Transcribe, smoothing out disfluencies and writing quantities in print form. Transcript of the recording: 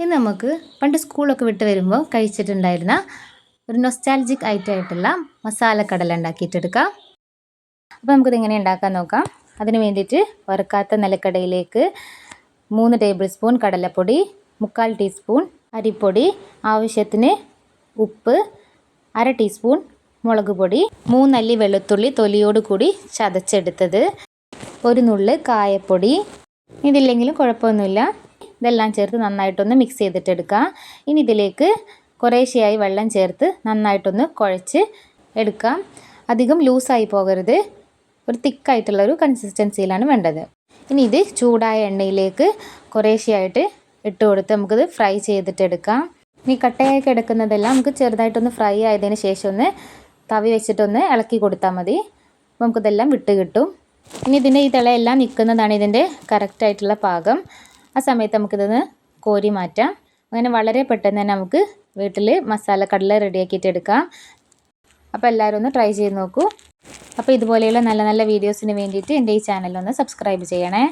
ഇന്ന് നമുക്ക് പണ്ട് സ്കൂളൊക്കെ വിട്ട് വരുമ്പോൾ കഴിച്ചിട്ടുണ്ടായിരുന്ന ഒരു നൊസ്റ്റാൾജിക് ഐറ്റം ആയിട്ടുള്ള മസാലക്കടല ഉണ്ടാക്കിയിട്ടെടുക്കാം. അപ്പോൾ നമുക്കിത് എങ്ങനെ ഉണ്ടാക്കാൻ നോക്കാം. അതിന് വേണ്ടിയിട്ട് വറുക്കാത്ത നിലക്കടയിലേക്ക് 3 ടേബിൾ സ്പൂൺ കടലപ്പൊടി, 3/4 ടീസ്പൂൺ അരിപ്പൊടി, ആവശ്യത്തിന് ഉപ്പ്, 1/2 ടീസ്പൂൺ മുളക് പൊടി, 3 അല്ലി വെളുത്തുള്ളി തൊലിയോട് കൂടി ചതച്ചെടുത്തത്, ഒരു നുള്ള് കായപ്പൊടി. ഇതില്ലെങ്കിലും കുഴപ്പമൊന്നുമില്ല. ഇതെല്ലാം ചേർത്ത് നന്നായിട്ടൊന്ന് മിക്സ് ചെയ്തിട്ടെടുക്കുക. ഇനി ഇതിലേക്ക് കുറേശ്ശെയായി വെള്ളം ചേർത്ത് നന്നായിട്ടൊന്ന് കുഴച്ച് എടുക്കാം. അധികം ലൂസായി പോകരുത്, ഒരു തിക്കായിട്ടുള്ളൊരു കൺസിസ്റ്റൻസിയിലാണ് വേണ്ടത്. ഇനി ഇത് ചൂടായ എണ്ണയിലേക്ക് കുറേശ്ശെയായിട്ട് ഇട്ട് കൊടുത്ത് നമുക്കിത് ഫ്രൈ ചെയ്തിട്ടെടുക്കാം. ഇനി കട്ടയായി കിടക്കുന്നതെല്ലാം നമുക്ക് ചെറുതായിട്ടൊന്ന് ഫ്രൈ ആയതിന് ശേഷം ഒന്ന് തവി വെച്ചിട്ടൊന്ന് ഇളക്കി കൊടുത്താൽ മതി. നമുക്കിതെല്ലാം വിട്ട് കിട്ടും. ഇനി ഇതിൻ്റെ ഈ തിളയെല്ലാം നിൽക്കുന്നതാണ് ഇതിൻ്റെ കറക്റ്റായിട്ടുള്ള പാകം. ആ സമയത്ത് നമുക്കിതൊന്ന് കോരി മാറ്റാം. അങ്ങനെ വളരെ പെട്ടെന്ന് തന്നെ നമുക്ക് വീട്ടിൽ മസാലക്കടല റെഡിയാക്കിയിട്ട് എടുക്കാം. അപ്പോൾ എല്ലാവരും ഒന്ന് ട്രൈ ചെയ്ത് നോക്കൂ. അപ്പോൾ ഇതുപോലെയുള്ള നല്ല നല്ല വീഡിയോസിന് വേണ്ടിയിട്ട് എൻ്റെ ഈ ചാനലൊന്ന് സബ്സ്ക്രൈബ് ചെയ്യണേ.